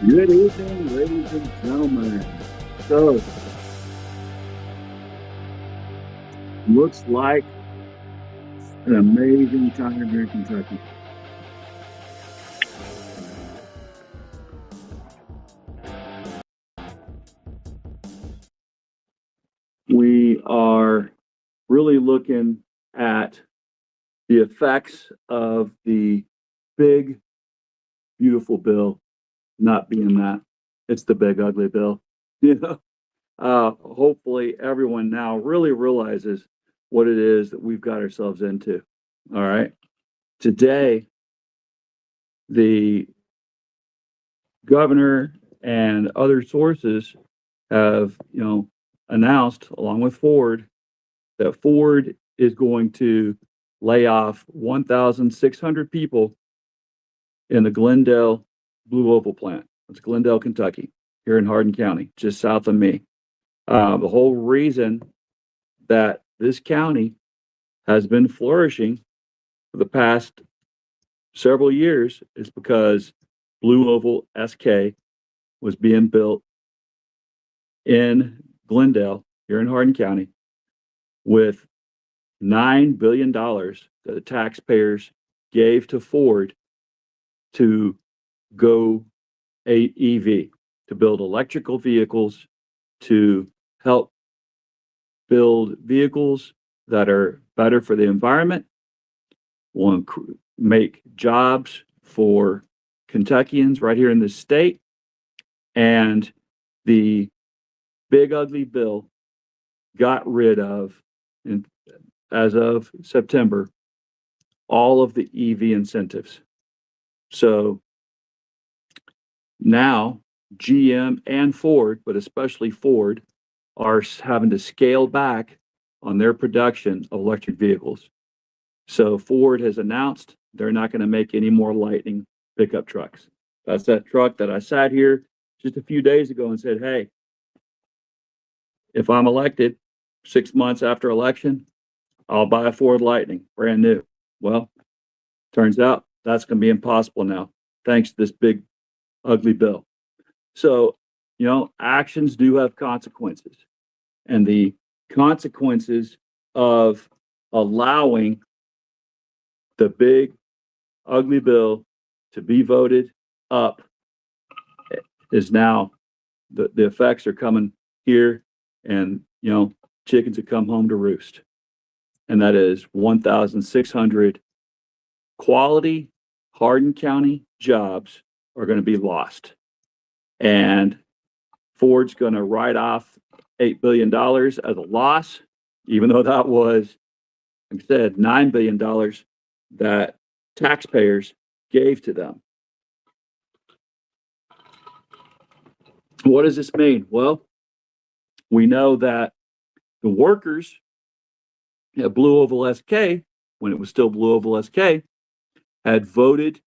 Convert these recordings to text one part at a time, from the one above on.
Good evening, ladies and gentlemen. So, looks like an amazing time here in Kentucky. We are really looking at the effects of the big, beautiful bill not being that. It's the big, ugly bill. You know, hopefully everyone now really realizes what it is that we've got ourselves into. All right. Today, the governor and other sources have, announced along with Ford that Ford is going to lay off 1,600 people in the Glendale Blue Oval plant. It's Glendale, Kentucky, here in Hardin County, just south of me. The whole reason that this county has been flourishing for the past several years is because Blue Oval SK was being built in Glendale, here in Hardin County, with $9 billion that the taxpayers gave to Ford to go EV, to build electrical vehicles, to help build vehicles that are better for the environment, will make jobs for Kentuckians right here in this state. And the big ugly bill got rid of, as of September, all of the EV incentives. So now GM and Ford, but especially Ford, are having to scale back on their production of electric vehicles. So Ford has announced they're not going to make any more Lightning pickup trucks. That's that truck that I sat here just a few days ago and said, hey, if I'm elected 6 months after election, I'll buy a Ford Lightning, brand new. Well, turns out that's going to be impossible now, thanks to this big, ugly bill. So, actions do have consequences. And the consequences of allowing the big, ugly bill to be voted up is now the effects are coming here, and chickens have come home to roost. And that is 1,600 quality Hardin County jobs are going to be lost. And Ford's going to write off $8 billion as a loss, even though that was, like I said, $9 billion that taxpayers gave to them. What does this mean? Well, we know that the workers at Blue Oval SK, when it was still Blue Oval SK, had voted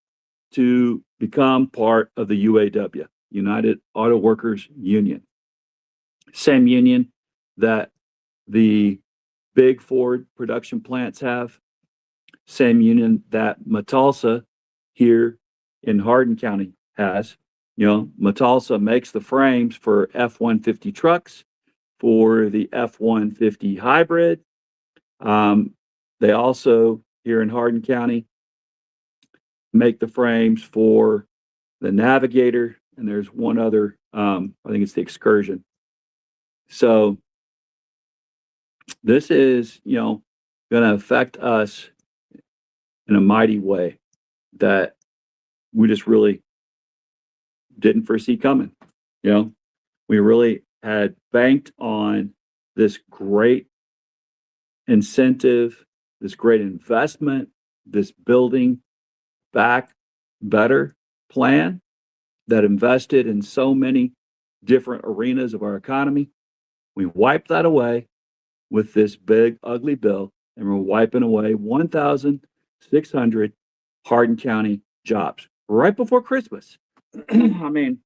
to become part of the UAW, United Auto Workers Union. Same union that the big Ford production plants have, same union that Metalsa here in Hardin County has. Metalsa makes the frames for F-150 trucks, for the F-150 hybrid. They also, here in Hardin County, make the frames for the Navigator, and there's one other, I think it's the Excursion. So this is, going to affect us in a mighty way that we just really didn't foresee coming. We really had banked on this great incentive, this great investment, this building back better plan that invested in so many different arenas of our economy. We wiped that away with this big, ugly bill, and we're wiping away 1,600 Hardin County jobs right before Christmas. I mean,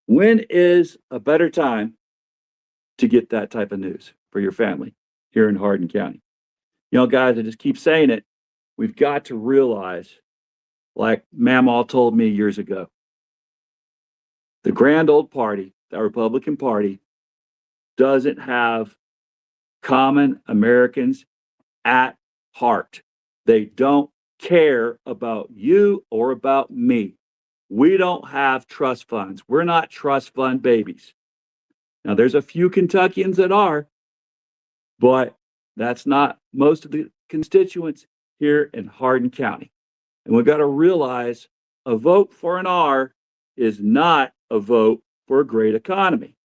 when is a better time to get that type of news for your family here in Hardin County? Guys, I just keep saying it. We've got to realize, like Mamaw told me years ago, The grand old party, the Republican Party, doesn't have common Americans at heart. They don't care about you or about me. We don't have trust funds. We're not trust fund babies. Now, there's a few Kentuckians that are, but that's not most of the constituents here in Hardin County. And we've got to realize a vote for an R is not a vote for a great economy.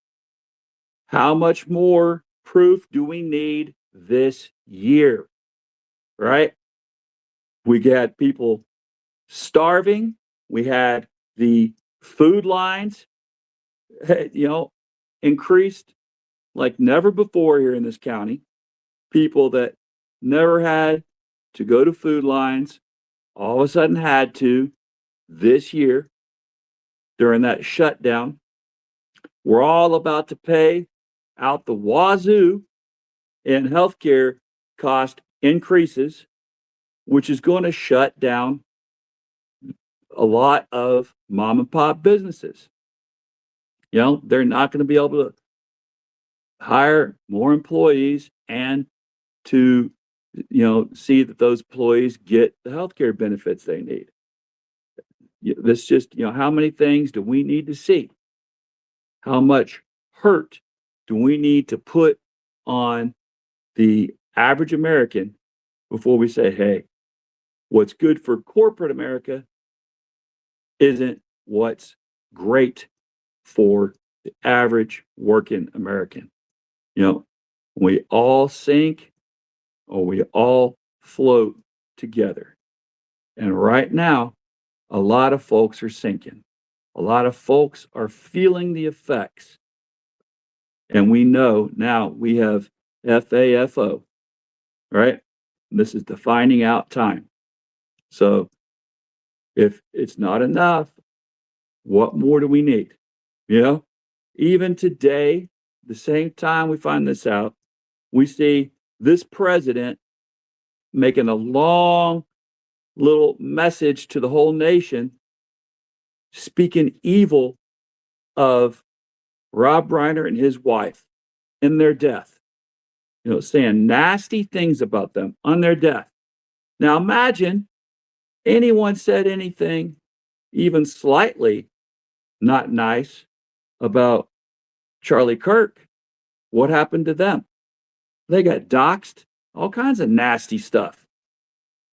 How much more proof do we need this year? Right? We had people starving. We had the food lines, increased like never before here in this county. People that never had to go to food lines all of a sudden had to this year during that shutdown. We're all about to pay out the wazoo in healthcare cost increases, which is going to shut down a lot of mom and pop businesses. They're not going to be able to hire more employees and to, see that those employees get the healthcare benefits they need. This just, how many things do we need to see? How much hurt do we need to put on the average American before we say, hey, what's good for corporate America isn't what's great for the average working American? We all sink or we all float together. And right now, a lot of folks are sinking. A lot of folks are feeling the effects. And we know now we have FAFO, right? This is the finding out time. So if it's not enough, what more do we need? Even today, the same time we find this out, we see this president making a long little message to the whole nation, speaking evil of Rob Reiner and his wife in their death, saying nasty things about them on their death. Now imagine anyone said anything even slightly not nice about Charlie Kirk. What happened to them? They got doxxed, all kinds of nasty stuff.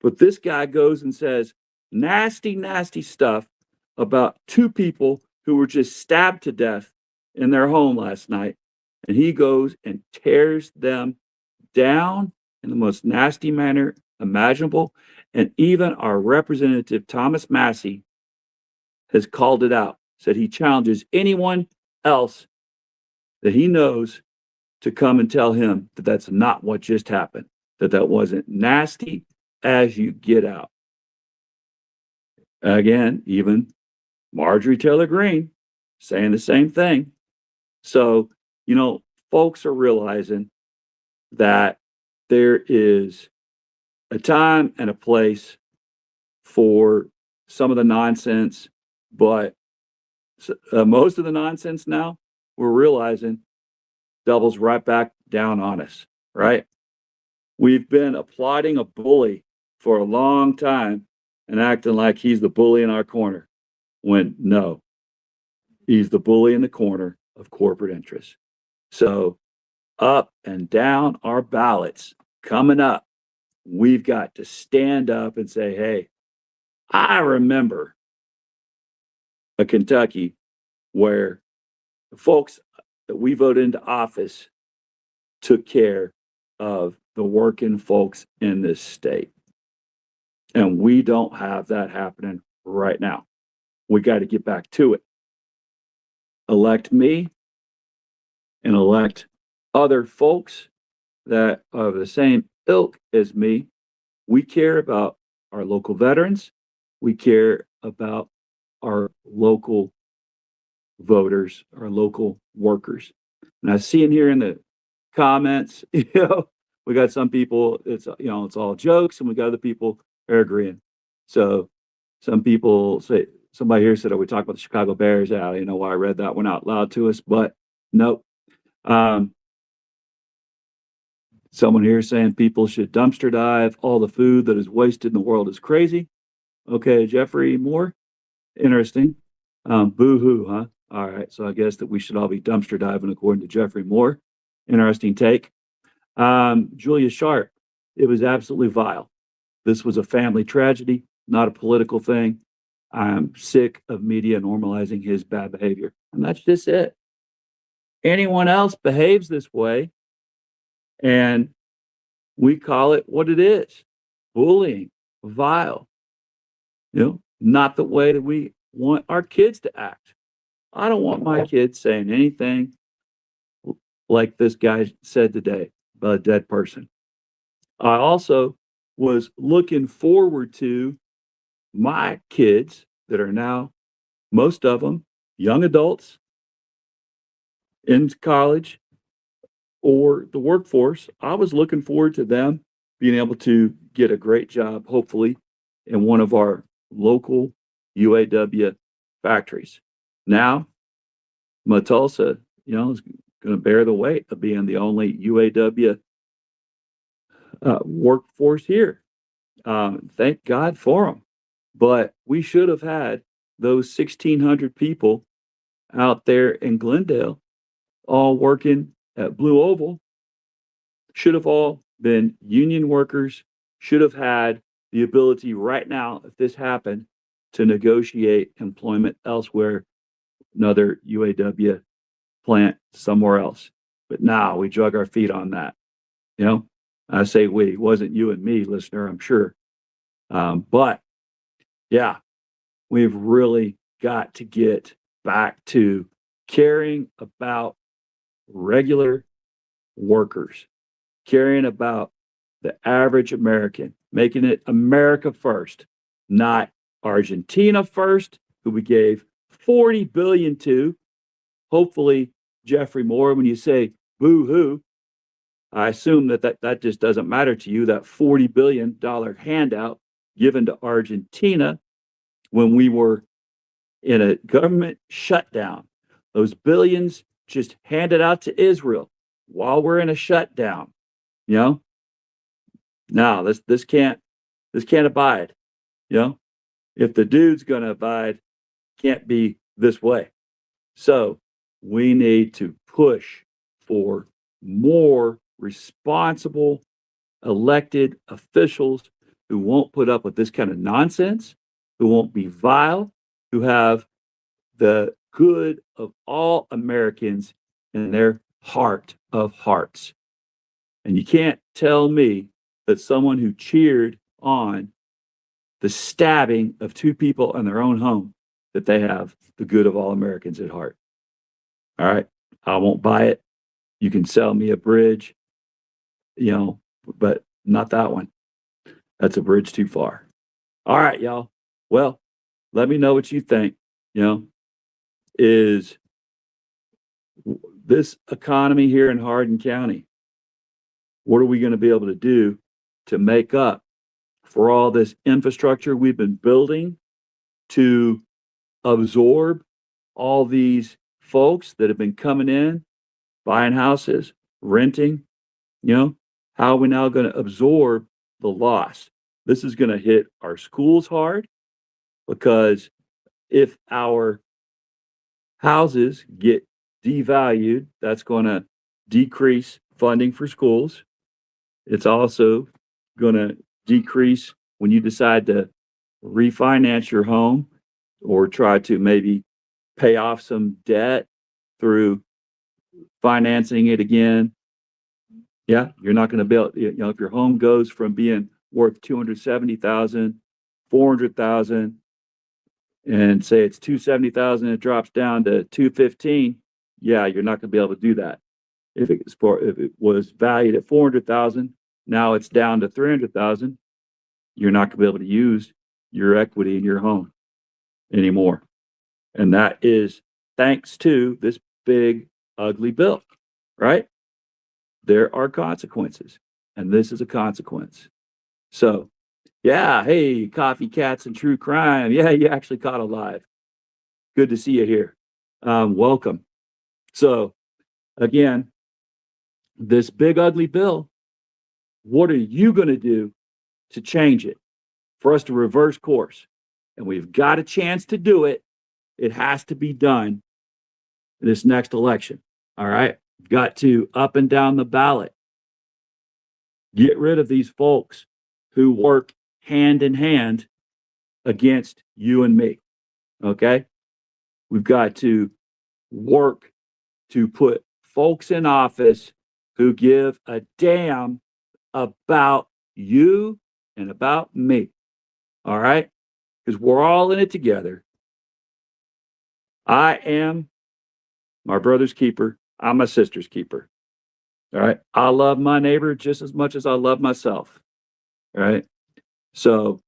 But this guy goes and says nasty, nasty stuff about two people who were just stabbed to death in their home last night. And he goes and tears them down in the most nasty manner imaginable. And even our representative, Thomas Massey, has called it out, said he challenges anyone else that he knows to come and tell him that that's not what just happened, that wasn't nasty as you get out. Again, even Marjorie Taylor Greene saying the same thing. So, folks are realizing that there is a time and a place for some of the nonsense, but most of the nonsense now, we're realizing doubles right back down on us, right? We've been applauding a bully for a long time and acting like he's the bully in our corner, when no, he's the bully in the corner of corporate interests. So up and down our ballots coming up, we've got to stand up and say, hey, I remember a Kentucky where the folks that we voted into office took care of the working folks in this state. And we don't have that happening right now. We got to get back to it. Elect me and elect other folks that are the same ilk as me. We care about our local veterans. We care about our local voters, our local workers. And I see in here in the comments, we got some people, it's all jokes, and we got other people are agreeing. So some people say, somebody here said, "Are we talking about the Chicago Bears?" Yeah, you know why I read that one out loud to us, but nope. Um, Someone here saying people should dumpster dive. All the food that is wasted in the world is crazy. Okay, Jeffrey Moore. Interesting. Boo hoo, huh? All right. So I guess that we should all be dumpster diving according to Jeffrey Moore. Interesting take. Julia Sharp. It was absolutely vile. This was a family tragedy, not a political thing. I'm sick of media normalizing his bad behavior. And that's just it. Anyone else behaves this way, and we call it what it is, bullying, vile, not the way that we want our kids to act. I don't want my kids saying anything like this guy said today about a dead person. I also was looking forward to my kids that are now, most of them, young adults in college or the workforce. I was looking forward to them being able to get a great job, hopefully, in one of our local UAW factories. Now, Matulsa, is going to bear the weight of being the only UAW workforce here. Thank God for them. But we should have had those 1,600 people out there in Glendale all working at Blue Oval, should have all been union workers, should have had the ability right now, if this happened, to negotiate employment elsewhere, another UAW plant somewhere else. But now we drug our feet on that. You know, I say we, it wasn't you and me, listener, I'm sure. But yeah, we've really got to get back to caring about regular workers, caring about the average American, making it America first, not Argentina first, who we gave 40 billion to. Hopefully, Jeffrey Moore, when you say boo hoo, I assume that just doesn't matter to you, that $40 billion handout given to Argentina when we were in a government shutdown. Those billions just handed out to Israel while we're in a shutdown. You know, now this can't abide. If the dude's going to abide, can't be this way. So we need to push for more responsible elected officials who won't put up with this kind of nonsense, who won't be vile, who have the good of all Americans in their heart of hearts. And you can't tell me that someone who cheered on the stabbing of two people in their own home, that they have the good of all Americans at heart. All right. I won't buy it. You can sell me a bridge, but not that one. That's a bridge too far. All right, y'all. Well, let me know what you think. Is this economy here in Hardin County, what are we going to be able to do to make up for all this infrastructure we've been building to absorb all these folks that have been coming in, buying houses, renting? How are we now going to absorb the loss? This is going to hit our schools hard, because if our houses get devalued, that's going to decrease funding for schools. It's also going to decrease when you decide to refinance your home or try to maybe pay off some debt through financing it again. Yeah, you're not going to be able, if your home goes from being worth 270,000, 400,000, and say it's 270,000, it drops down to 215. Yeah, you're not going to be able to do that. If it was valued at 400,000, now it's down to 300,000. You're not going to be able to use your equity in your home anymore. And that is thanks to this big, ugly bill, right? There are consequences, and this is a consequence. So Yeah, hey, coffee cats and true crime. Yeah, you actually caught alive. Good to see you here. Welcome. So, again, this big ugly bill, what are you going to do to change it for us to reverse course? And we've got a chance to do it. It has to be done this next election. All right. Got to up and down the ballot. Get rid of these folks who work hand in hand against you and me. Okay. We've got to work to put folks in office who give a damn about you and about me. All right. Because we're all in it together. I am my brother's keeper. I'm my sister's keeper. All right. I love my neighbor just as much as I love myself. All right. So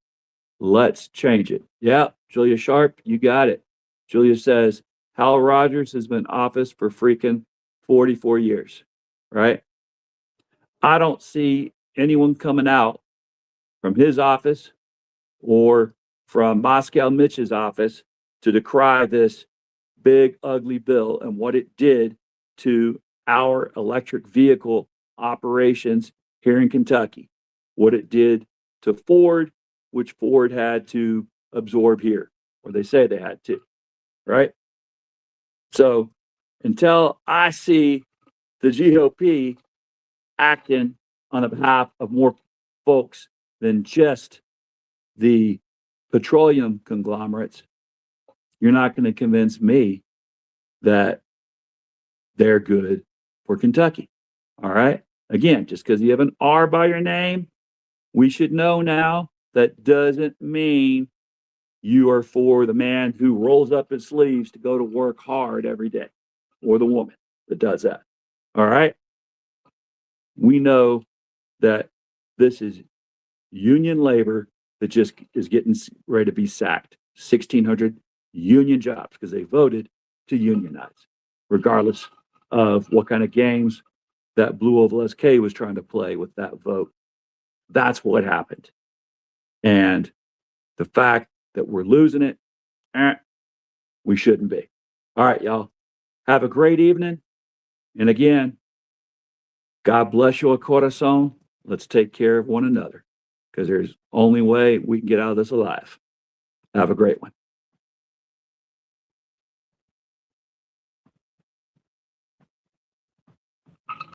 let's change it. Yeah. Julia Sharp, you got it. Julia says Hal Rogers has been in office for freaking 44 years. Right. I don't see anyone coming out from his office or from Moscow Mitch's office to decry this big, ugly bill and what it did to our electric vehicle operations here in Kentucky, what it did to Ford, which Ford had to absorb here, or they say they had to, right? So until I see the GOP acting on the behalf of more folks than just the petroleum conglomerates, you're not going to convince me that they're good for Kentucky. All right. Again, just because you have an R by your name, we should know now that doesn't mean you are for the man who rolls up his sleeves to go to work hard every day or the woman that does that. All right. We know that this is union labor that just is getting ready to be sacked. 1,600 union jobs because they voted to unionize, regardless of what kind of games that Blue Oval SK was trying to play with that vote. That's what happened. And the fact that we're losing it, we shouldn't be. All right, y'all. Have a great evening. And again, God bless your corazon. Let's take care of one another because there's only way we can get out of this alive. Have a great one.